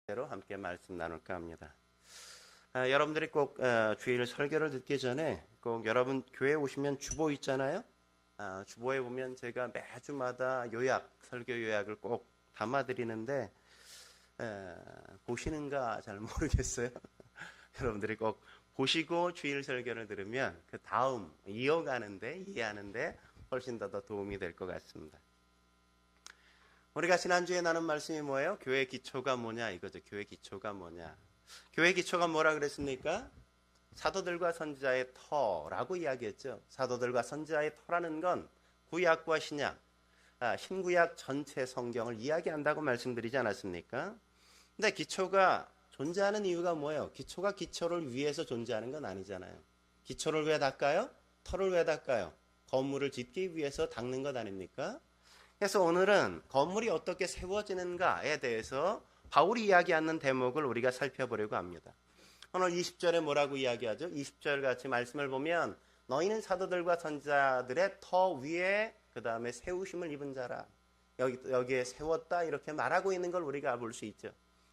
대로 함께 말씀 나눌까 합니다. 여러분들이 꼭 주일 설교를 듣기 전에 꼭 여러분 교회에 오시면 주보 있잖아요. 주보에 보면 제가 매주마다 설교 요약을 꼭 담아드리는데 보시는가 잘 모르겠어요. 여러분들이 꼭 보시고 주일 설교를 들으면 그 다음 이해하는데 훨씬 더 도움이 될 것 같습니다. 우리가 지난주에 나눈 말씀이 뭐예요? 교회 기초가 뭐냐 이거죠. 교회 기초가 뭐냐. 교회 기초가 뭐라 그랬습니까? 사도들과 선지자의 터라고 이야기했죠. 사도들과 선지자의 터라는 건 구약과 신약, 신구약 전체 성경을 이야기한다고 말씀드리지 않았습니까? 근데 기초가 존재하는 이유가 뭐예요? 기초가 기초를 위해서 존재하는 건 아니잖아요. 기초를 왜 닦아요? 터를 왜 닦아요? 건물을 짓기 위해서 닦는 것 아닙니까? 그래서 오늘은 건물이 어떻게 세워지는가에 대해서 바울이 이야기하는 대목을 우리가 살펴보려고 합니다. 오늘 20절에 뭐라고 이야기하죠? 20절 같이 말씀을 보면 너희는 사도들과 선지자들의 터 위에 그 다음에 세우심을 입은 자라. 여기에 세웠다 이렇게 말하고 있는 걸 우리가 볼 수 있죠.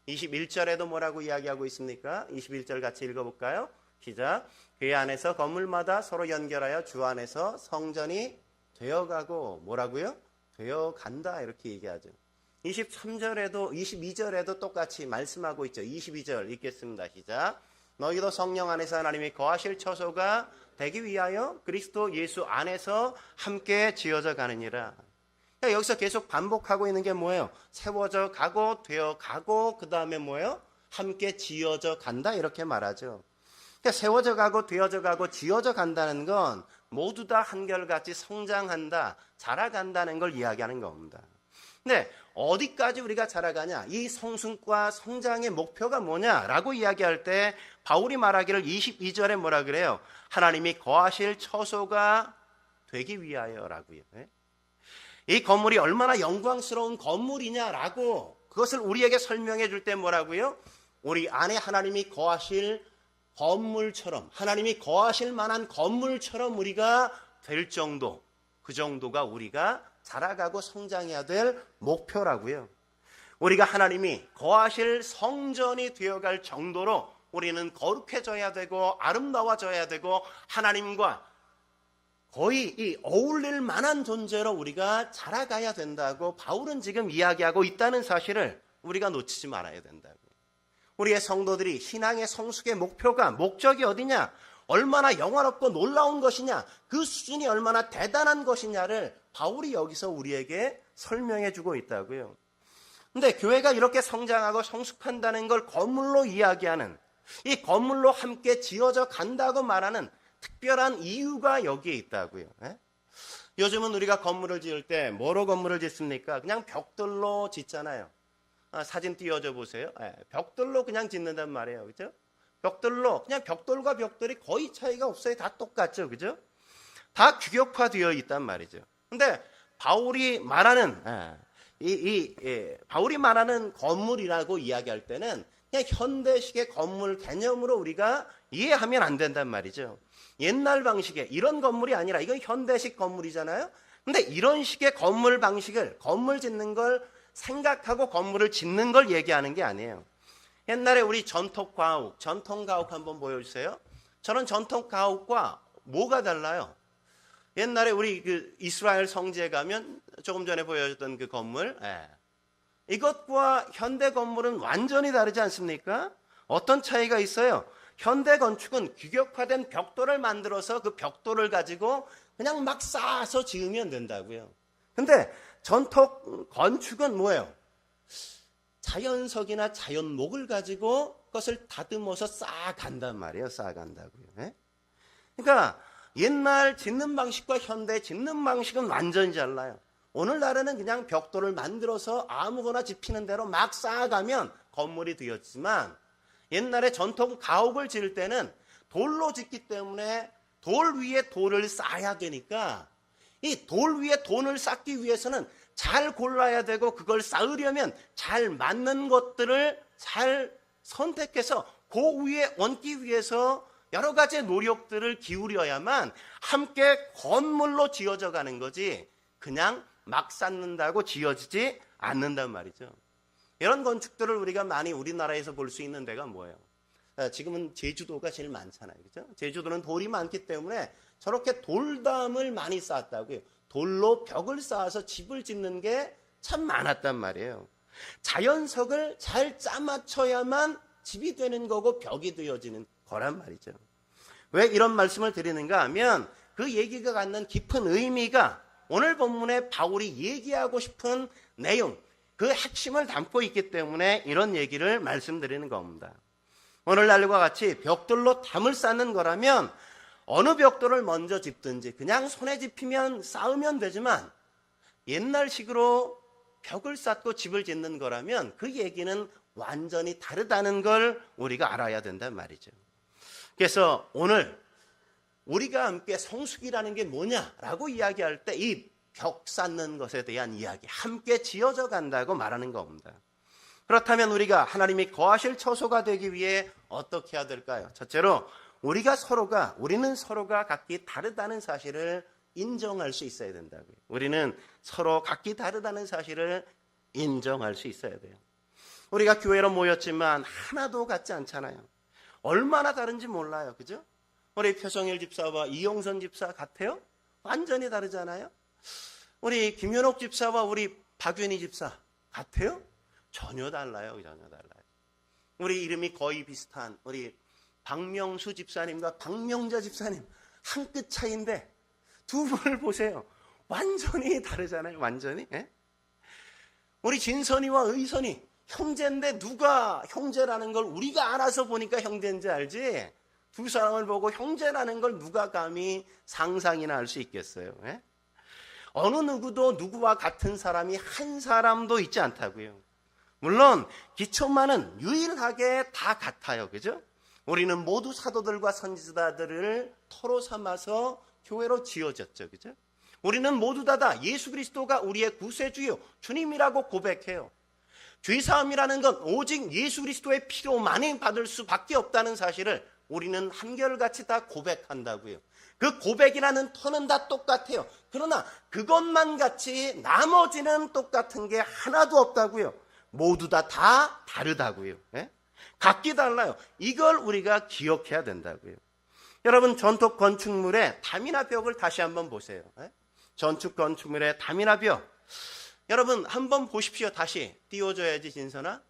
21절에도 뭐라고 이야기하고 있습니까? 21절 같이 읽어볼까요? 시작. 그 안에서 건물마다 서로 연결하여 주 안에서 성전이 되어가고 뭐라고요? 되어간다 이렇게 얘기하죠. 23절에도 22절에도 똑같이 말씀하고 있죠. 22절 읽겠습니다. 시작. 너희도 성령 안에서 하나님이 거하실 처소가 되기 위하여 그리스도 예수 안에서 함께 지어져 가느니라. 그러니까 여기서 계속 반복하고 있는 게 뭐예요? 세워져 가고 되어 가고 그 다음에 뭐예요? 함께 지어져 간다 이렇게 말하죠. 그러니까 세워져 가고 되어져 가고 지어져 간다는 건 모두 다 한결같이 성장한다, 자라간다는 걸 이야기하는 겁니다. 근데 어디까지 우리가 자라가냐? 이 성숙과 성장의 목표가 뭐냐라고 이야기할 때 바울이 말하기를 22절에 뭐라 그래요? 하나님이 거하실 처소가 되기 위하여라고요. 이 건물이 얼마나 영광스러운 건물이냐라고 그것을 우리에게 설명해 줄 때 뭐라고요? 우리 안에 하나님이 거하실 건물처럼 하나님이 거하실 만한 건물처럼 우리가 될 정도, 그 정도가 우리가 자라가고 성장해야 될 목표라고요. 우리가 하나님이 거하실 성전이 되어갈 정도로 우리는 거룩해져야 되고 아름다워져야 되고 하나님과 거의 어울릴 만한 존재로 우리가 자라가야 된다고 바울은 지금 이야기하고 있다는 사실을 우리가 놓치지 말아야 된다고. 우리의 성도들이 신앙의 성숙의 목적이 어디냐? 얼마나 영화롭고 놀라운 것이냐? 그 수준이 얼마나 대단한 것이냐를 바울이 여기서 우리에게 설명해 주고 있다고요. 근데 교회가 이렇게 성장하고 성숙한다는 걸 건물로 이야기하는, 이 건물로 함께 지어져 간다고 말하는 특별한 이유가 여기에 있다고요. 요즘은 우리가 건물을 지을 때 뭐로 건물을 짓습니까? 그냥 벽돌로 짓잖아요. 사진 띄워줘 보세요. 벽돌로 그냥 짓는단 말이에요. 그죠? 벽돌로, 그냥 벽돌과 벽돌이 거의 차이가 없어요. 다 똑같죠. 그죠? 다 규격화되어 있단 말이죠. 근데 바울이 말하는, 바울이 말하는 건물이라고 이야기할 때는 그냥 현대식의 건물 개념으로 우리가 이해하면 안 된단 말이죠. 옛날 방식의 이런 건물이 아니라 이건 현대식 건물이잖아요. 근데 이런 식의 건물 방식을, 건물 짓는 걸 생각하고 건물을 짓는 걸 얘기하는 게 아니에요. 옛날에 우리 전통 가옥 한번 보여주세요. 저는 전통 가옥과 뭐가 달라요? 옛날에 우리 그 이스라엘 성지에 가면 조금 전에 보여줬던 그 건물, 이것과 현대 건물은 완전히 다르지 않습니까? 어떤 차이가 있어요? 현대 건축은 규격화된 벽돌을 만들어서 그 벽돌을 가지고 그냥 막 쌓아서 지으면 된다고요. 근데 전통 건축은 뭐예요? 자연석이나 자연목을 가지고 그것을 다듬어서 쌓아간단 말이에요. 쌓아간다고요. 그러니까 옛날 짓는 방식과 현대 짓는 방식은 완전히 달라요. 오늘날에는 그냥 벽돌을 만들어서 아무거나 집히는 대로 막 쌓아가면 건물이 되었지만 옛날에 전통 가옥을 지을 때는 돌로 짓기 때문에 돌 위에 돌을 쌓아야 되니까 이 돌 위에 돌을 쌓기 위해서는 잘 골라야 되고 그걸 쌓으려면 잘 맞는 것들을 잘 선택해서 그 위에 얹기 위해서 여러 가지 노력들을 기울여야만 함께 건물로 지어져 가는 거지 그냥 막 쌓는다고 지어지지 않는단 말이죠. 이런 건축들을 우리가 많이 우리나라에서 볼 수 있는 데가 뭐예요? 지금은 제주도가 제일 많잖아요. 그죠? 제주도는 돌이 많기 때문에 저렇게 돌담을 많이 쌓았다고요. 돌로 벽을 쌓아서 집을 짓는 게 참 많았단 말이에요. 자연석을 잘 짜맞춰야만 집이 되는 거고 벽이 되어지는 거란 말이죠. 왜 이런 말씀을 드리는가 하면 그 얘기가 갖는 깊은 의미가 오늘 본문에 바울이 얘기하고 싶은 내용, 그 핵심을 담고 있기 때문에 이런 얘기를 말씀드리는 겁니다. 오늘날과 같이 벽돌로 담을 쌓는 거라면 어느 벽돌을 먼저 짚든지 그냥 손에 짚히면 쌓으면 되지만 옛날식으로 벽을 쌓고 집을 짓는 거라면 그 얘기는 완전히 다르다는 걸 우리가 알아야 된단 말이죠. 그래서 오늘 우리가 함께 성숙이라는 게 뭐냐라고 이야기할 때 이 벽 쌓는 것에 대한 이야기, 함께 지어져 간다고 말하는 겁니다. 그렇다면 우리가 하나님이 거하실 처소가 되기 위해 어떻게 해야 될까요? 첫째로 우리는 서로가 각기 다르다는 사실을 인정할 수 있어야 된다고요. 우리는 서로 각기 다르다는 사실을 인정할 수 있어야 돼요. 우리가 교회로 모였지만 하나도 같지 않잖아요. 얼마나 다른지 몰라요. 그죠? 우리 표성일 집사와 이용선 집사 같아요? 완전히 다르잖아요. 우리 김현옥 집사와 우리 박윤희 집사 같아요? 전혀 달라요. 전혀 달라요. 우리 이름이 거의 비슷한 우리 박명수 집사님과 박명자 집사님 한 끗 차이인데 두 분을 보세요. 완전히 다르잖아요. 완전히. 예? 우리 진선이와 의선이 형제인데 누가 형제라는 걸 우리가 알아서 보니까 형제인지 알지, 두 사람을 보고 형제라는 걸 누가 감히 상상이나 할 수 있겠어요. 예? 어느 누구도 누구와 같은 사람이 한 사람도 있지 않다고요. 물론 기초만은 유일하게 다 같아요. 그죠? 우리는 모두 사도들과 선지자들을 토로 삼아서 교회로 지어졌죠. 그죠? 우리는 모두 다 예수 그리스도가 우리의 구세주요 주님이라고 고백해요. 죄사함이라는 건 오직 예수 그리스도의 피로만이 받을 수밖에 없다는 사실을 우리는 한결같이 다 고백한다고요. 그 고백이라는 터는 다 똑같아요. 그러나 그것만 같이 나머지는 똑같은 게 하나도 없다고요. 모두 다 다르다고요. 예? 각기 달라요. 이걸 우리가 기억해야 된다고요. 여러분, 전통 건축물의 담이나 벽을 다시 한번 보세요. 예? 전축 건축물의 담이나 벽. 여러분 한번 보십시오. 다시 띄워줘야지 진선아.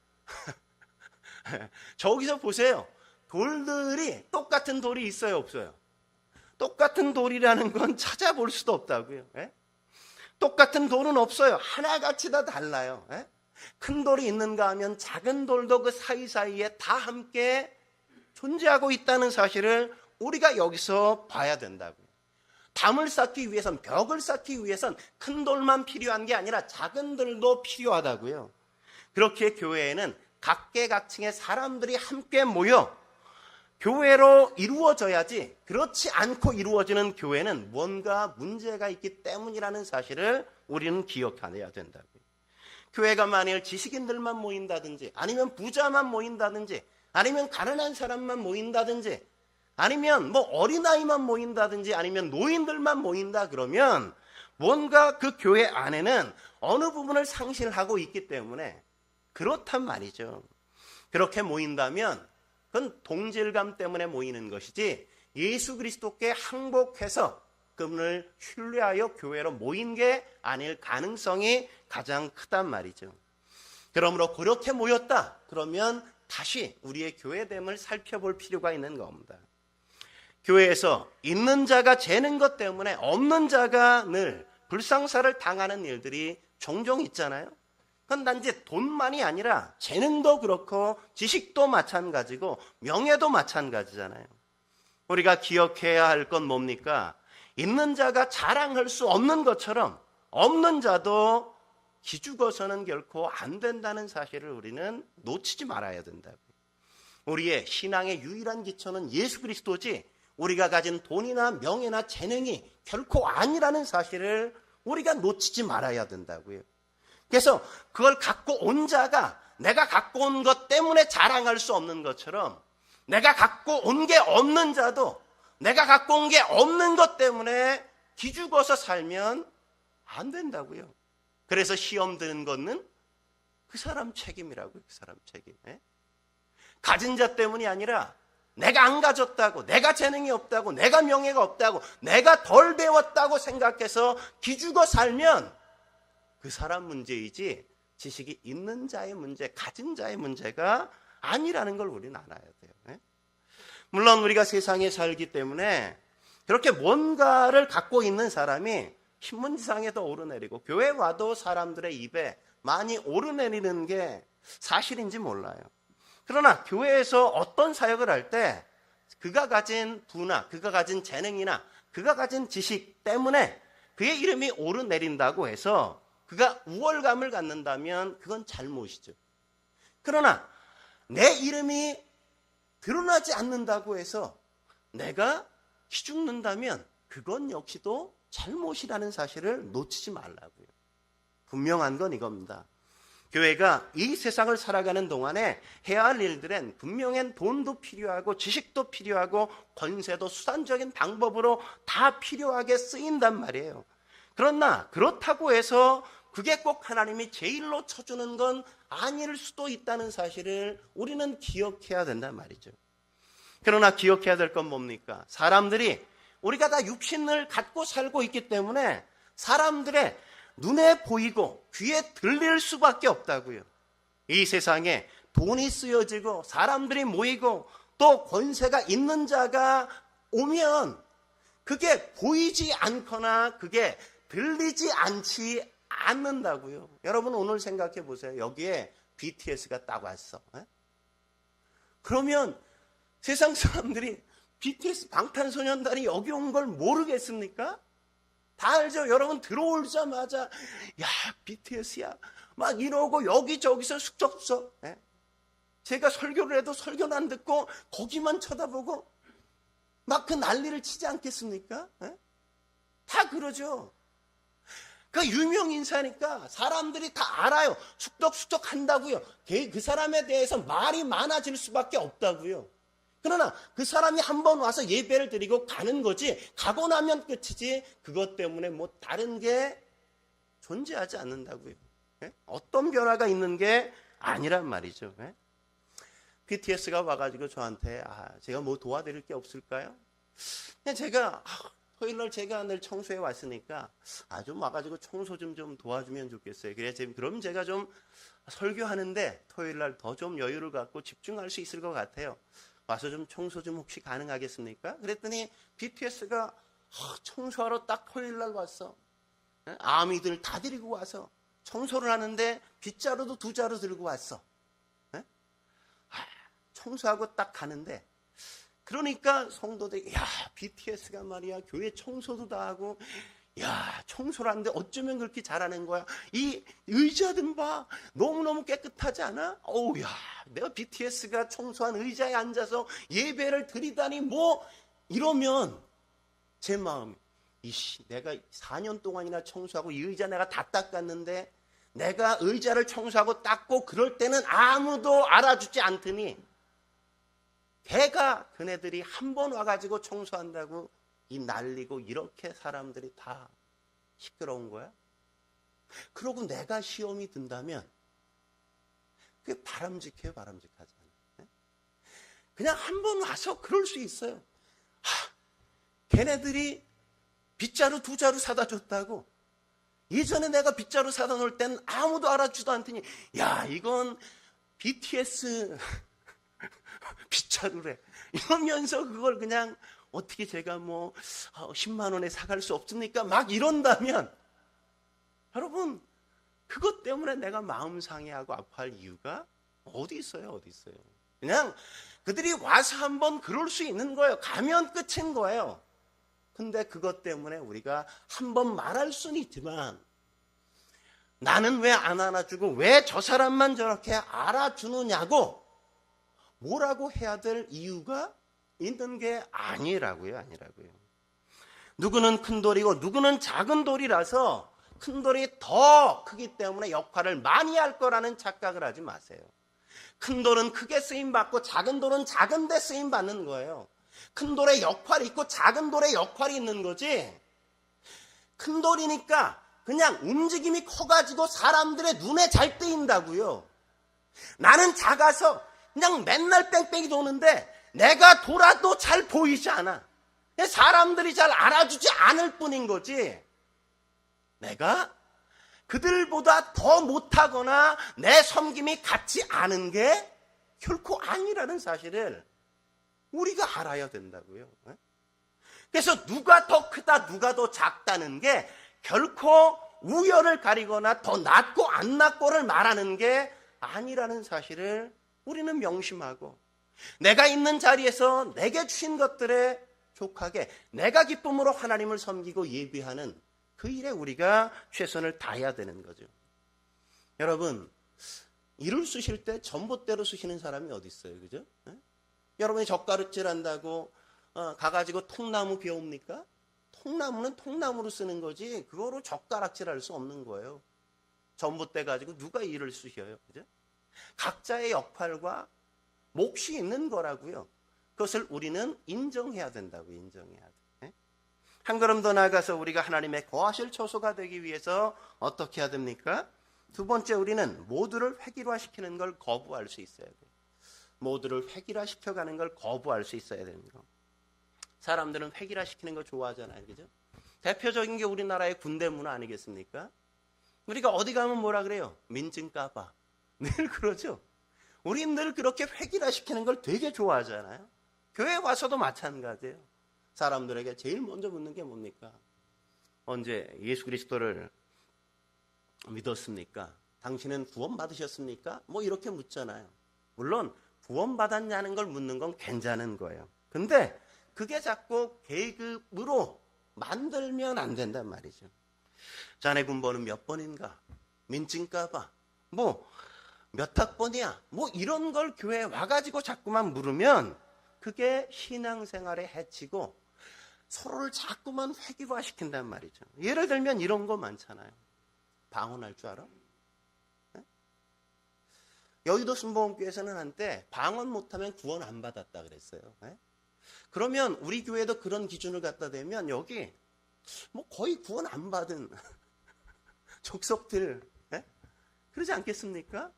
저기서 보세요. 돌들이 똑같은 돌이 있어요, 없어요? 똑같은 돌이라는 건 찾아볼 수도 없다고요. 예? 똑같은 돌은 없어요. 하나같이 다 달라요. 예? 큰 돌이 있는가 하면 작은 돌도 그 사이사이에 다 함께 존재하고 있다는 사실을 우리가 여기서 봐야 된다고요. 담을 쌓기 위해선, 벽을 쌓기 위해선 큰 돌만 필요한 게 아니라 작은 돌도 필요하다고요. 그렇게 교회에는 각계각층의 사람들이 함께 모여 교회로 이루어져야지, 그렇지 않고 이루어지는 교회는 뭔가 문제가 있기 때문이라는 사실을 우리는 기억해야 된다고요. 교회가 만일 지식인들만 모인다든지, 아니면 부자만 모인다든지, 아니면 가난한 사람만 모인다든지, 아니면 뭐 어린아이만 모인다든지, 아니면 노인들만 모인다 그러면 뭔가 그 교회 안에는 어느 부분을 상실하고 있기 때문에 그렇단 말이죠. 그렇게 모인다면 그건 동질감 때문에 모이는 것이지 예수 그리스도께 항복해서 그분을 신뢰하여 교회로 모인 게 아닐 가능성이 가장 크단 말이죠. 그러므로 그렇게 모였다 그러면 다시 우리의 교회됨을 살펴볼 필요가 있는 겁니다. 교회에서 있는 자가 재는 것 때문에 없는 자가 늘 불상사를 당하는 일들이 종종 있잖아요. 그건 단지 돈만이 아니라 재능도 그렇고 지식도 마찬가지고 명예도 마찬가지잖아요. 우리가 기억해야 할 건 뭡니까? 있는 자가 자랑할 수 없는 것처럼 없는 자도 기죽어서는 결코 안 된다는 사실을 우리는 놓치지 말아야 된다고요. 우리의 신앙의 유일한 기초는 예수 그리스도지 우리가 가진 돈이나 명예나 재능이 결코 아니라는 사실을 우리가 놓치지 말아야 된다고요. 그래서 그걸 갖고 온 자가 내가 갖고 온 것 때문에 자랑할 수 없는 것처럼 내가 갖고 온 게 없는 자도 내가 갖고 온 게 없는 것 때문에 기죽어서 살면 안 된다고요. 그래서 시험 드는 거는 그 사람 책임이라고요. 그 사람 책임. 예? 가진 자 때문이 아니라 내가 안 가졌다고, 내가 재능이 없다고, 내가 명예가 없다고, 내가 덜 배웠다고 생각해서 기죽어 살면 그 사람 문제이지 지식이 있는 자의 문제, 가진 자의 문제가 아니라는 걸 우리는 알아야 돼요. 예? 물론 우리가 세상에 살기 때문에 그렇게 뭔가를 갖고 있는 사람이 신문지상에 더 오르내리고 교회 와도 사람들의 입에 많이 오르내리는 게 사실인지 몰라요. 그러나 교회에서 어떤 사역을 할 때 그가 가진 부나 그가 가진 재능이나 그가 가진 지식 때문에 그의 이름이 오르내린다고 해서 그가 우월감을 갖는다면 그건 잘못이죠. 그러나 내 이름이 드러나지 않는다고 해서 내가 기죽는다면 그건 역시도 잘못이라는 사실을 놓치지 말라고요. 분명한 건 이겁니다. 교회가 이 세상을 살아가는 동안에 해야 할 일들은 분명한 돈도 필요하고 지식도 필요하고 권세도 수단적인 방법으로 다 필요하게 쓰인단 말이에요. 그러나 그렇다고 해서 그게 꼭 하나님이 제일로 쳐주는 건 아닐 수도 있다는 사실을 우리는 기억해야 된단 말이죠. 그러나 기억해야 될 건 뭡니까? 사람들이 우리가 다 육신을 갖고 살고 있기 때문에 사람들의 눈에 보이고 귀에 들릴 수밖에 없다고요. 이 세상에 돈이 쓰여지고 사람들이 모이고 또 권세가 있는 자가 오면 그게 보이지 않거나 그게 들리지 않지 않는다고요. 여러분 오늘 생각해 보세요. 여기에 BTS가 딱 왔어. 그러면 세상 사람들이 BTS 방탄소년단이 여기 온 걸 모르겠습니까? 다 알죠? 여러분 들어오자마자 야 BTS야 막 이러고 여기저기서 숙적숙적. 제가 설교를 해도 설교는 안 듣고 거기만 쳐다보고 막 그 난리를 치지 않겠습니까? 다 그러죠. 그 유명 인사니까 사람들이 다 알아요. 숙덕숙덕 한다고요. 그 사람에 대해서 말이 많아질 수밖에 없다고요. 그러나 그 사람이 한번 와서 예배를 드리고 가는 거지, 가고 나면 끝이지 그것 때문에 뭐 다른 게 존재하지 않는다고요. 어떤 변화가 있는 게 아니란 말이죠. BTS가 와가지고 저한테 제가 뭐 도와드릴 게 없을까요? 제가 토요일날 제가 늘 청소해 왔으니까 좀 와가지고 청소 좀 도와주면 좋겠어요. 그럼 제가 좀 설교하는데 토요일날 더 좀 여유를 갖고 집중할 수 있을 것 같아요. 와서 좀 청소 좀 혹시 가능하겠습니까? 그랬더니 BTS가 청소하러 딱 토요일날 왔어. 아미들 다 데리고 와서 청소를 하는데 빗자루도 2자루 들고 왔어. 청소하고 딱 가는데 그러니까 성도들이 BTS가 말이야 교회 청소도 다 하고 청소를 하는데 어쩌면 그렇게 잘하는 거야. 이 의자들 봐 너무너무 깨끗하지 않아? 내가 BTS가 청소한 의자에 앉아서 예배를 드리다니 뭐 이러면 제 마음이 내가 4년 동안이나 청소하고 이 의자 내가 다 닦았는데 내가 의자를 청소하고 닦고 그럴 때는 아무도 알아주지 않더니 걔가 그네들이 한 번 와가지고 청소한다고 이 난리고 이렇게 사람들이 다 시끄러운 거야? 그러고 내가 시험이 든다면 그게 바람직해요, 바람직하지 않아요? 그냥 한 번 와서 그럴 수 있어요. 걔네들이 빗자루 2자루 사다 줬다고 예전에 내가 빗자루 사다 놓을 땐 아무도 알아주지도 않더니 이건 BTS 빗자루래 이러면서 그걸 그냥 어떻게 제가 뭐 10만 원에 사갈 수 없습니까? 막 이런다면 여러분 그것 때문에 내가 마음 상해하고 아파할 이유가 어디 있어요? 어디 있어요? 그냥 그들이 와서 한번 그럴 수 있는 거예요. 가면 끝인 거예요. 근데 그것 때문에 우리가 한번 말할 수는 있지만 나는 왜 안 알아주고 왜 저 사람만 저렇게 알아주느냐고 뭐라고 해야 될 이유가 있는 게 아니라고요. 누구는 큰 돌이고 누구는 작은 돌이라서 큰 돌이 더 크기 때문에 역할을 많이 할 거라는 착각을 하지 마세요. 큰 돌은 크게 쓰임받고 작은 돌은 작은 데 쓰임받는 거예요. 큰 돌의 역할이 있고 작은 돌의 역할이 있는 거지. 큰 돌이니까 그냥 움직임이 커가지고 사람들의 눈에 잘 띄인다고요. 나는 작아서 그냥 맨날 뺑뺑이 도는데 내가 돌아도 잘 보이지 않아. 사람들이 잘 알아주지 않을 뿐인 거지. 내가 그들보다 더 못하거나 내 섬김이 같지 않은 게 결코 아니라는 사실을 우리가 알아야 된다고요. 그래서 누가 더 크다, 누가 더 작다는 게 결코 우열을 가리거나 더 낫고 안 낫고를 말하는 게 아니라는 사실을 우리는 명심하고, 내가 있는 자리에서 내게 주신 것들에 족하게 내가 기쁨으로 하나님을 섬기고 예비하는 그 일에 우리가 최선을 다해야 되는 거죠. 여러분, 일을 쓰실 때 전봇대로 쓰시는 사람이 어디 있어요? 그죠? 여러분이 젓가락질 한다고 가가지고 통나무 베옵니까? 통나무는 통나무로 쓰는 거지 그거로 젓가락질 할 수 없는 거예요. 전봇대 가지고 누가 일을 쓰셔요? 그죠? 각자의 역할과 몫이 있는 거라고요. 그것을 우리는 인정해야 된다고, 인정해야 돼. 한 걸음 더 나아가서 우리가 하나님의 거하실 처소가 되기 위해서 어떻게 해야 됩니까? 두 번째, 우리는 모두를 획일화시키는 걸 거부할 수 있어야 돼요. 모두를 획일화시켜가는 걸 거부할 수 있어야 되는 거. 사람들은 획일화시키는 거 좋아하잖아요. 그죠? 대표적인 게 우리나라의 군대 문화 아니겠습니까? 우리가 어디 가면 뭐라 그래요? 민증 까봐. 늘 그러죠. 우리 늘 그렇게 획일화시키는 걸 되게 좋아하잖아요. 교회 와서도 마찬가지예요. 사람들에게 제일 먼저 묻는 게 뭡니까? 언제 예수 그리스도를 믿었습니까? 당신은 구원 받으셨습니까? 뭐 이렇게 묻잖아요. 물론 구원 받았냐는 걸 묻는 건 괜찮은 거예요. 근데 그게 자꾸 계급으로 만들면 안 된단 말이죠. 자네 군번은 몇 번인가? 민증 까봐. 뭐 몇 학번이야? 뭐 이런 걸 교회에 와가지고 자꾸만 물으면 그게 신앙생활에 해치고 서로를 자꾸만 획일화시킨단 말이죠. 예를 들면 이런 거 많잖아요. 방언할 줄 알아? 네? 여의도 순복음교회에서는 한때 방언 못하면 구원 안 받았다 그랬어요. 네? 그러면 우리 교회도 그런 기준을 갖다 대면 여기 뭐 거의 구원 안 받은 족속들, 네? 그러지 않겠습니까?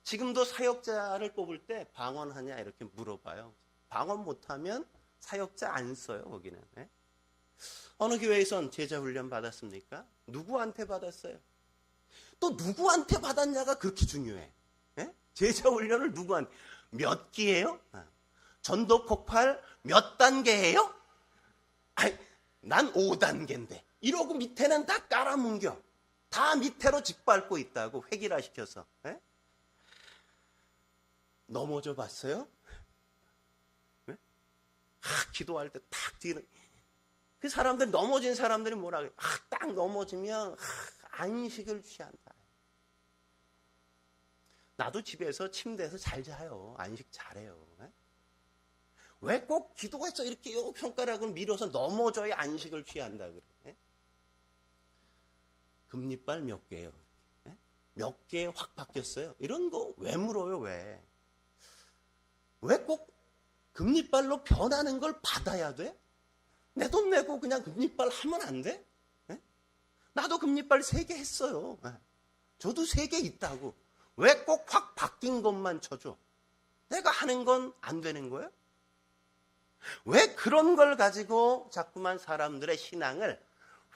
지금도 사역자를 뽑을 때 방언하냐 이렇게 물어봐요. 방언 못하면 사역자 안 써요, 거기는. 네? 어느 교회에선 제자 훈련 받았습니까? 누구한테 받았어요? 또 누구한테 받았냐가 그렇게 중요해. 네? 제자 훈련을 누구한테? 몇 기예요? 전도 폭발 몇 단계예요? 아이, 난 5단계인데. 이러고 밑에는 다 깔아뭉겨. 다 밑으로 짓밟고 있다고 획일화시켜서. 네? 넘어져 봤어요? 네? 기도할 때 탁 뒤는 그 사람들, 넘어진 사람들이 뭐라 그래요? 딱 넘어지면 안식을 취한다. 나도 집에서 침대에서 잘 자요. 안식 잘해요. 네? 왜 꼭 기도해서 이렇게 요 손가락을 밀어서 넘어져야 안식을 취한다 그래? 네? 금리빨 몇 개예요? 네? 몇 개 확 바뀌었어요? 이런 거 왜 물어요? 왜 꼭 금리빨로 변하는 걸 받아야 돼? 내 돈 내고 그냥 금리빨 하면 안 돼? 네? 나도 금리빨 3개 했어요. 네. 저도 3개 있다고. 왜 꼭 확 바뀐 것만 쳐줘? 내가 하는 건 안 되는 거예요? 왜 그런 걸 가지고 자꾸만 사람들의 신앙을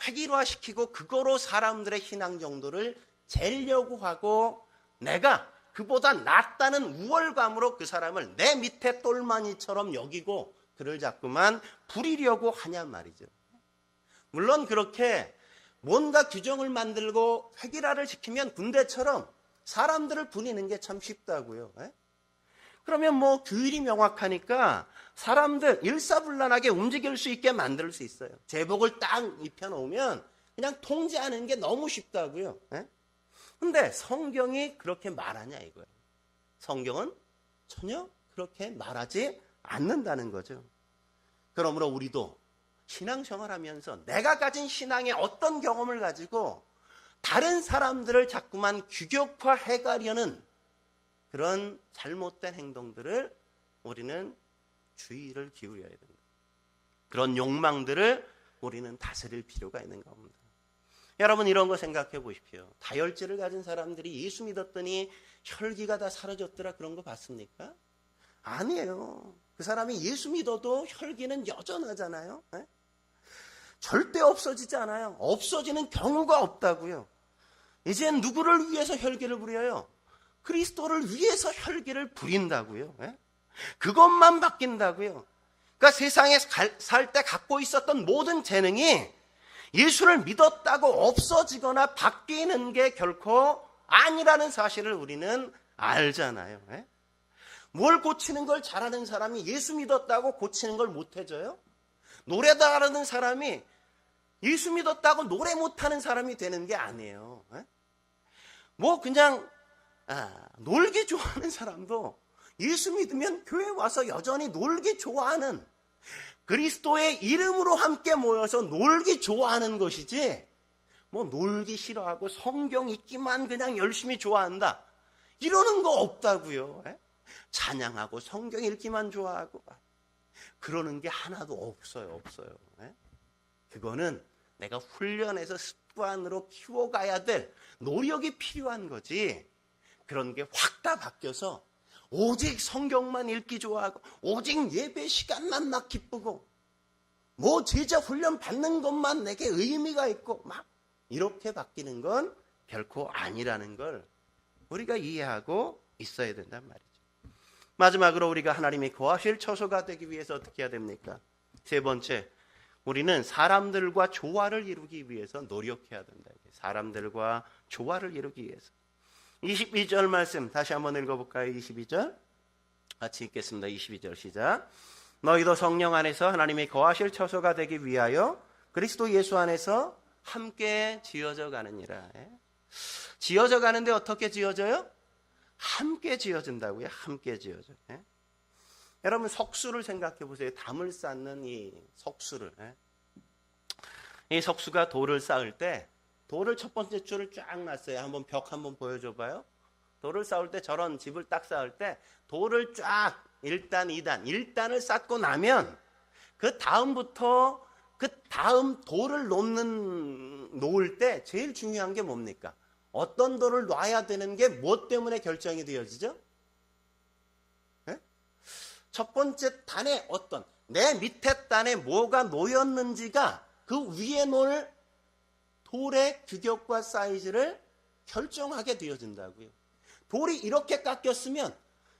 획일화시키고 그거로 사람들의 신앙 정도를 재려고 하고 내가 그보다 낫다는 우월감으로 그 사람을 내 밑에 똘마니처럼 여기고 그를 자꾸만 부리려고 하냐 말이죠. 물론 그렇게 뭔가 규정을 만들고 획일화를 시키면 군대처럼 사람들을 부리는 게 참 쉽다고요. 그러면 뭐 규율이 명확하니까 사람들 일사불란하게 움직일 수 있게 만들 수 있어요. 제복을 딱 입혀놓으면 그냥 통제하는 게 너무 쉽다고요. 근데 성경이 그렇게 말하냐 이거예요. 성경은 전혀 그렇게 말하지 않는다는 거죠. 그러므로 우리도 신앙생활하면서 내가 가진 신앙의 어떤 경험을 가지고 다른 사람들을 자꾸만 규격화해가려는 그런 잘못된 행동들을 우리는 주의를 기울여야 됩니다. 그런 욕망들을 우리는 다스릴 필요가 있는 겁니다. 여러분 이런 거 생각해 보십시오. 다혈질을 가진 사람들이 예수 믿었더니 혈기가 다 사라졌더라 그런 거 봤습니까? 아니에요. 그 사람이 예수 믿어도 혈기는 여전하잖아요. 네? 절대 없어지지 않아요. 없어지는 경우가 없다고요. 이젠 누구를 위해서 혈기를 부려요? 그리스도를 위해서 혈기를 부린다고요. 네? 그것만 바뀐다고요. 그러니까 세상에 살 때 갖고 있었던 모든 재능이 예수를 믿었다고 없어지거나 바뀌는 게 결코 아니라는 사실을 우리는 알잖아요. 네? 뭘 고치는 걸 잘하는 사람이 예수 믿었다고 고치는 걸 못해져요? 노래 잘하는 사람이 예수 믿었다고 노래 못하는 사람이 되는 게 아니에요. 네? 뭐 그냥 놀기 좋아하는 사람도 예수 믿으면 교회 와서 여전히 놀기 좋아하는, 그리스도의 이름으로 함께 모여서 놀기 좋아하는 것이지, 뭐 놀기 싫어하고 성경 읽기만 그냥 열심히 좋아한다 이러는 거 없다고요. 찬양하고 성경 읽기만 좋아하고 그러는 게 하나도 없어요. 그거는 내가 훈련해서 습관으로 키워가야 될 노력이 필요한 거지, 그런 게 확 다 바뀌어서 오직 성경만 읽기 좋아하고 오직 예배 시간만 막 기쁘고 뭐 제자 훈련 받는 것만 내게 의미가 있고 막 이렇게 바뀌는 건 결코 아니라는 걸 우리가 이해하고 있어야 된단 말이죠. 마지막으로 우리가 하나님이 거하실 처소가 되기 위해서 어떻게 해야 됩니까? 세 번째, 우리는 사람들과 조화를 이루기 위해서 노력해야 된다. 사람들과 조화를 이루기 위해서. 22절 말씀 다시 한번 읽어볼까요? 22절 같이 읽겠습니다. 22절 시작. 너희도 성령 안에서 하나님이 거하실 처소가 되기 위하여 그리스도 예수 안에서 함께 지어져 가느니라. 지어져 가는데 어떻게 지어져요? 함께 지어진다고요. 함께 지어져. 여러분 석수를 생각해 보세요. 담을 쌓는 이 석수를. 이 석수가 돌을 쌓을 때 돌을 첫 번째 줄을 쫙 놨어요. 한번 벽 한번 보여줘 봐요. 돌을 쌓을 때 저런 집을 딱 쌓을 때 돌을 쫙 1단, 2단, 1단을 쌓고 나면 그 다음부터 그 다음 돌을 놓을 때 제일 중요한 게 뭡니까? 어떤 돌을 놔야 되는 게 무엇 때문에 결정이 되어지죠? 네? 첫 번째 단에 내 밑에 단에 뭐가 놓였는지가 그 위에 놓을 돌의 규격과 사이즈를 결정하게 되어진다고요. 돌이 이렇게 깎였으면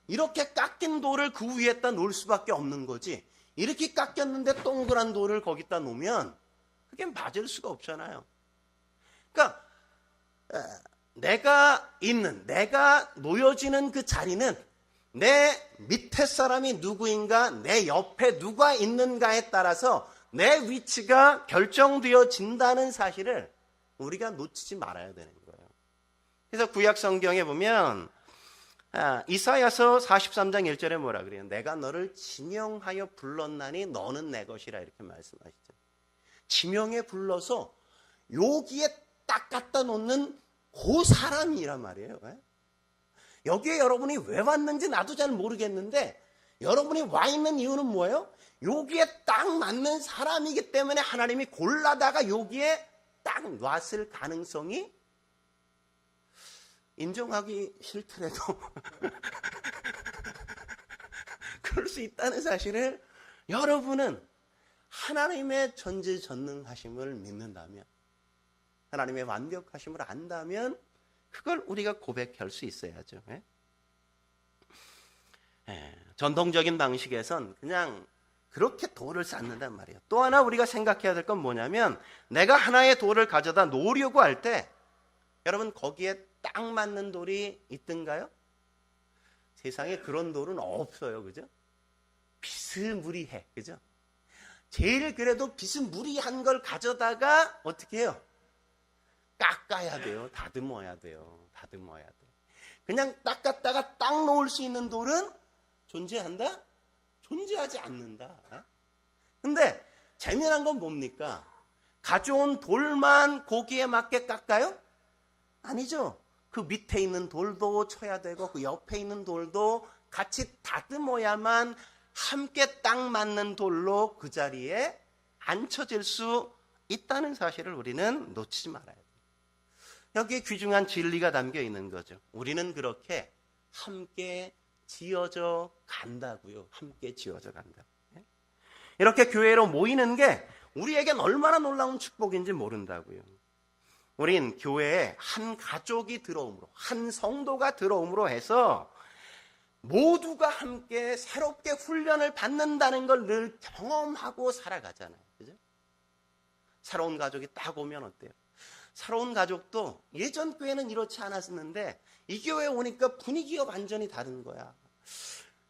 이렇게 깎인 돌을 그 위에다 놓을 수밖에 없는 거지, 이렇게 깎였는데 동그란 돌을 거기다 놓으면 그게 맞을 수가 없잖아요. 그러니까 내가 놓여지는 그 자리는 내 밑에 사람이 누구인가, 내 옆에 누가 있는가에 따라서 내 위치가 결정되어진다는 사실을 우리가 놓치지 말아야 되는 거예요. 그래서 구약 성경에 보면 이사야서 43장 1절에 뭐라 그래요? 내가 너를 지명하여 불렀나니 너는 내 것이라 이렇게 말씀하시죠. 지명해 불러서 여기에 딱 갖다 놓는 그 사람이란 말이에요. 여기에 여러분이 왜 왔는지 나도 잘 모르겠는데 여러분이 와 있는 이유는 뭐예요? 여기에 딱 맞는 사람이기 때문에 하나님이 골라다가 여기에 딱 놨을 가능성이, 인정하기 싫더라도 그럴 수 있다는 사실을 여러분은 하나님의 전지전능하심을 믿는다면, 하나님의 완벽하심을 안다면 그걸 우리가 고백할 수 있어야죠. 전통적인 방식에선 그냥 그렇게 돌을 쌓는단 말이에요. 또 하나 우리가 생각해야 될 건 뭐냐면, 내가 하나의 돌을 가져다 놓으려고 할 때 여러분 거기에 딱 맞는 돌이 있던가요? 세상에 그런 돌은 없어요. 그죠? 비스무리해. 그죠? 제일 그래도 비스무리한 걸 가져다가 어떻게 해요? 깎아야 돼요. 다듬어야 돼요. 그냥 딱 갖다가 딱 놓을 수 있는 돌은 존재한다? 존재하지 않는다. 근데 재미난 건 뭡니까? 가져온 돌만 고기에 맞게 깎아요? 아니죠. 그 밑에 있는 돌도 쳐야 되고 그 옆에 있는 돌도 같이 다듬어야만 함께 딱 맞는 돌로 그 자리에 앉혀질 수 있다는 사실을 우리는 놓치지 말아야 돼요. 여기에 귀중한 진리가 담겨 있는 거죠. 우리는 그렇게 함께 지어져 간다고요. 함께 지어져 간다. 이렇게 교회로 모이는 게 우리에겐 얼마나 놀라운 축복인지 모른다고요. 우린 교회에 한 가족이 들어옴으로, 한 성도가 들어옴으로 해서 모두가 함께 새롭게 훈련을 받는다는 걸 늘 경험하고 살아가잖아요. 그죠? 새로운 가족이 딱 오면 어때요? 새로운 가족도 예전 교회는 이렇지 않았었는데 이 교회에 오니까 분위기가 완전히 다른 거야.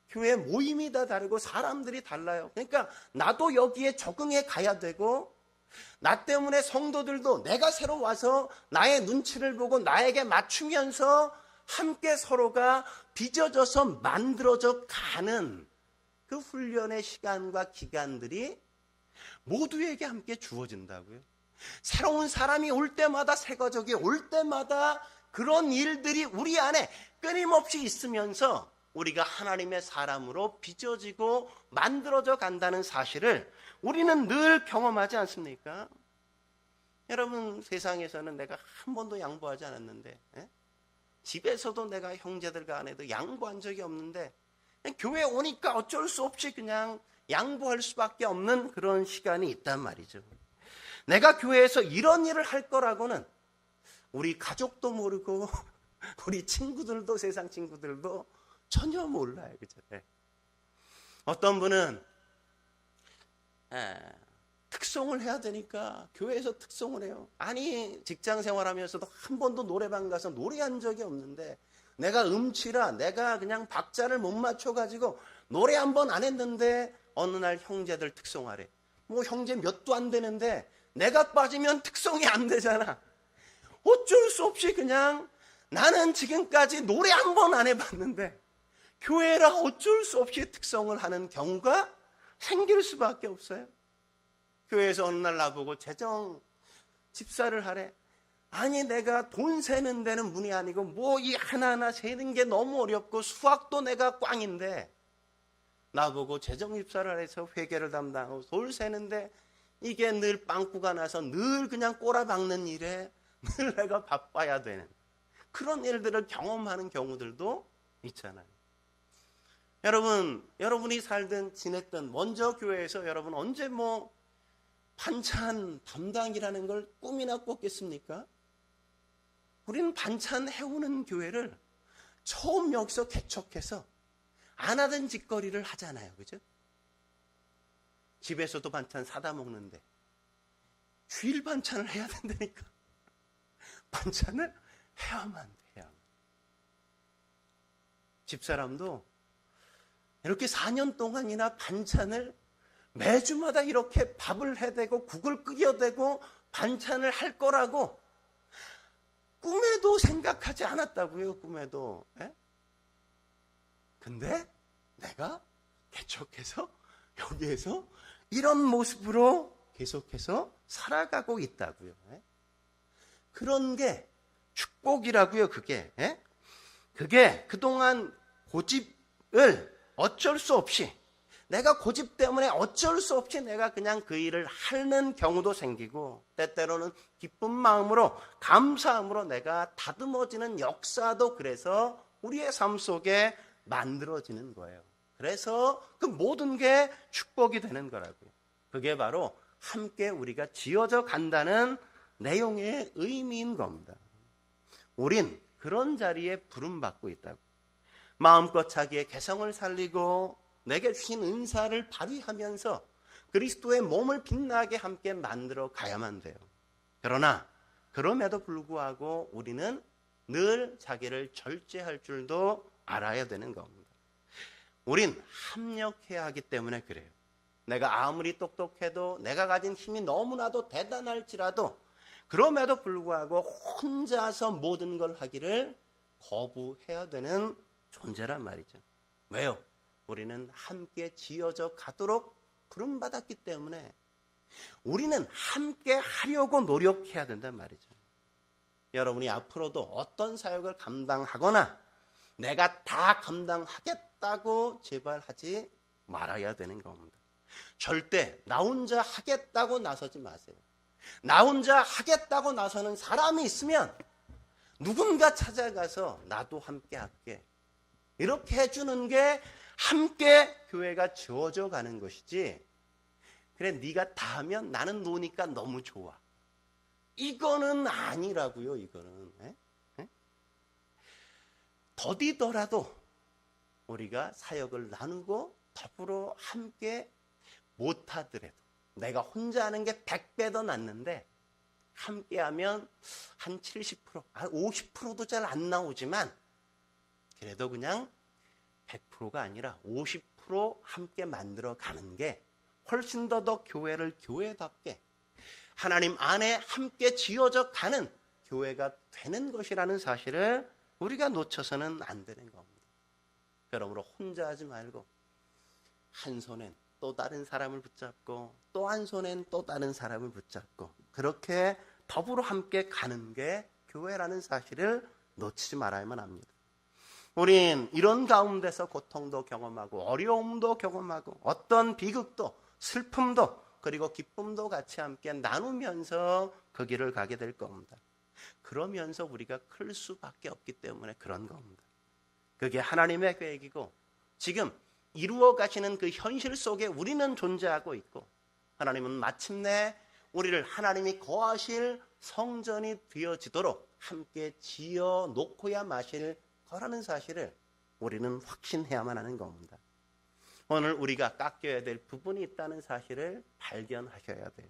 교회 모임이 다 다르고 사람들이 달라요. 그러니까 나도 여기에 적응해 가야 되고 나 때문에 성도들도 내가 새로 와서 나의 눈치를 보고 나에게 맞추면서 함께 서로가 빚어져서 만들어져 가는 그 훈련의 시간과 기간들이 모두에게 함께 주어진다고요. 새로운 사람이 올 때마다, 새 가족이 올 때마다 그런 일들이 우리 안에 끊임없이 있으면서 우리가 하나님의 사람으로 빚어지고 만들어져 간다는 사실을 우리는 늘 경험하지 않습니까? 여러분, 세상에서는 내가 한 번도 양보하지 않았는데, 집에서도 내가 형제들과 아내도 양보한 적이 없는데 교회에 오니까 어쩔 수 없이 그냥 양보할 수밖에 없는 그런 시간이 있단 말이죠. 내가 교회에서 이런 일을 할 거라고는 우리 가족도 모르고 우리 친구들도, 세상 친구들도 전혀 몰라요. 그죠? 어떤 분은 특송을 해야 되니까 교회에서 특송을 해요. 아니, 직장 생활하면서도 한 번도 노래방 가서 노래한 적이 없는데 내가 음치라 내가 그냥 박자를 못 맞춰가지고 노래 한 번 안 했는데 어느 날 형제들 특송하래. 뭐 형제 몇도 안 되는데 내가 빠지면 특송이 안 되잖아. 어쩔 수 없이 그냥 나는 지금까지 노래 한 번 안 해봤는데 교회라 어쩔 수 없이 특송을 하는 경우가 생길 수밖에 없어요. 교회에서 어느 날 나보고 재정 집사를 하래. 아니, 내가 돈 세는 데는 문이 아니고 뭐 이 하나하나 세는 게 너무 어렵고 수학도 내가 꽝인데 나보고 재정 집사를 해서 회계를 담당하고 돌 세는데 이게 늘 빵꾸가 나서 늘 그냥 꼬라박는 일에 늘 내가 바빠야 되는 그런 일들을 경험하는 경우들도 있잖아요. 여러분이 살든 지냈든 먼저 교회에서 여러분 언제 뭐 반찬 담당이라는 걸 꿈이나 꿨겠습니까? 우리는 반찬 해오는 교회를 처음 여기서 개척해서 안 하던 짓거리를 하잖아요. 그죠? 집에서도 반찬 사다 먹는데 주일 반찬을 해야 된다니까. 반찬을 해야만 돼요. 집사람도 이렇게 4년 동안이나 반찬을 매주마다 이렇게 밥을 해대고 국을 끓여대고 반찬을 할 거라고 꿈에도 생각하지 않았다고요. 꿈에도. 근데 내가 개척해서 여기에서 이런 모습으로 계속해서 살아가고 있다고요. 그런 게 축복이라고요. 그게 그동안 고집을 어쩔 수 없이 내가 고집 때문에 어쩔 수 없이 내가 그냥 그 일을 하는 경우도 생기고 때때로는 기쁜 마음으로 감사함으로 내가 다듬어지는 역사도 그래서 우리의 삶 속에 만들어지는 거예요. 그래서 그 모든 게 축복이 되는 거라고요. 그게 바로 함께 우리가 지어져 간다는 내용의 의미인 겁니다. 우린 그런 자리에 부름받고 있다고. 마음껏 자기의 개성을 살리고 내게 주신 은사를 발휘하면서 그리스도의 몸을 빛나게 함께 만들어 가야만 돼요. 그러나 그럼에도 불구하고 우리는 늘 자기를 절제할 줄도 알아야 되는 겁니다. 우린 합력해야 하기 때문에 그래요. 내가 아무리 똑똑해도 내가 가진 힘이 너무나도 대단할지라도 그럼에도 불구하고 혼자서 모든 걸 하기를 거부해야 되는 존재란 말이죠. 왜요? 우리는 함께 지어져 가도록 부름받았기 때문에 우리는 함께 하려고 노력해야 된단 말이죠. 여러분이 앞으로도 어떤 사역을 감당하거나 내가 다 감당하겠다고 제발 하지 말아야 되는 겁니다. 절대 나 혼자 하겠다고 나서지 마세요. 나 혼자 하겠다고 나서는 사람이 있으면 누군가 찾아가서 나도 함께 할게. 이렇게 해주는 게 함께 교회가 지어져 가는 것이지. 그래 네가 다 하면 나는 노니까 너무 좋아. 이거는 아니라고요. 이거는. 더디더라도 우리가 사역을 나누고 더불어 함께 못하더라도 내가 혼자 하는 게 100배 더 낫는데 함께하면 한 70%, 한 50%도 잘 안 나오지만 그래도 그냥 100%가 아니라 50% 함께 만들어가는 게 훨씬 더 교회를 교회답게 하나님 안에 함께 지어져 가는 교회가 되는 것이라는 사실을 우리가 놓쳐서는 안 되는 겁니다. 그러므로 혼자 하지 말고 한 손엔 또 다른 사람을 붙잡고 또 한 손엔 또 다른 사람을 붙잡고 그렇게 더불어 함께 가는 게 교회라는 사실을 놓치지 말아야만 합니다. 우린 이런 가운데서 고통도 경험하고 어려움도 경험하고 어떤 비극도 슬픔도 그리고 기쁨도 같이 함께 나누면서 그 길을 가게 될 겁니다. 그러면서 우리가 클 수밖에 없기 때문에 그런 겁니다. 그게 하나님의 계획이고 지금 이루어 가시는 그 현실 속에 우리는 존재하고 있고 하나님은 마침내 우리를 하나님이 거하실 성전이 되어지도록 함께 지어 놓고야 마실 거라는 사실을 우리는 확신해야만 하는 겁니다. 오늘 우리가 깎여야 될 부분이 있다는 사실을 발견하셔야 돼요.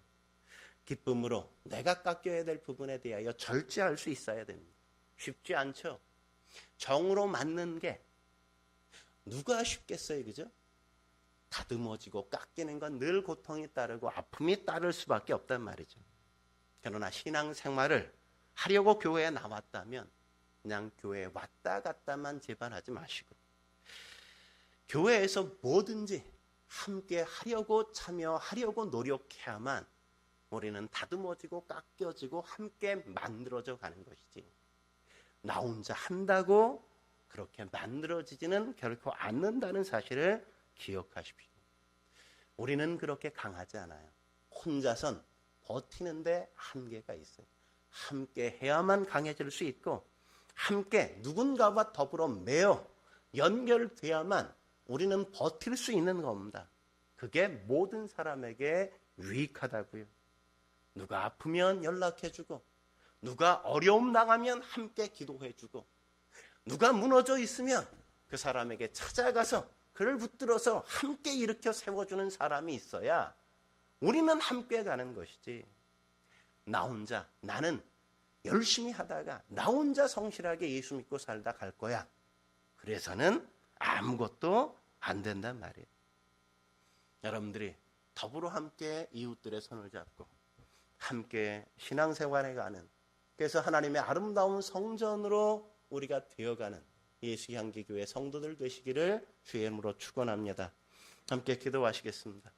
기쁨으로 내가 깎여야 될 부분에 대하여 절제할 수 있어야 됩니다. 쉽지 않죠. 정으로 맞는 게 누가 쉽겠어요, 그죠? 다듬어지고 깎이는 건 늘 고통이 따르고 아픔이 따를 수밖에 없단 말이죠. 그러나 신앙생활을 하려고 교회에 나왔다면 그냥 교회에 왔다 갔다만 제발 하지 마시고 교회에서 뭐든지 함께 하려고 참여하려고 노력해야만 우리는 다듬어지고 깎여지고 함께 만들어져 가는 것이지 나 혼자 한다고 그렇게 만들어지지는 결코 않는다는 사실을 기억하십시오. 우리는 그렇게 강하지 않아요. 혼자선 버티는데 한계가 있어요. 함께 해야만 강해질 수 있고 함께 누군가와 더불어 매어 연결돼야만 우리는 버틸 수 있는 겁니다. 그게 모든 사람에게 유익하다고요. 누가 아프면 연락해주고 누가 어려움 당하면 함께 기도해주고 누가 무너져 있으면 그 사람에게 찾아가서 그를 붙들어서 함께 일으켜 세워주는 사람이 있어야 우리는 함께 가는 것이지 나 혼자 나는 열심히 하다가 나 혼자 성실하게 예수 믿고 살다 갈 거야. 그래서는 아무것도 안 된단 말이에요. 여러분들이 더불어 함께 이웃들의 손을 잡고 함께 신앙생활에 가는 그래서 하나님의 아름다운 성전으로 우리가 되어가는 예수향기교회 성도들 되시기를 주의 이름으로 축원합니다. 함께 기도하시겠습니다.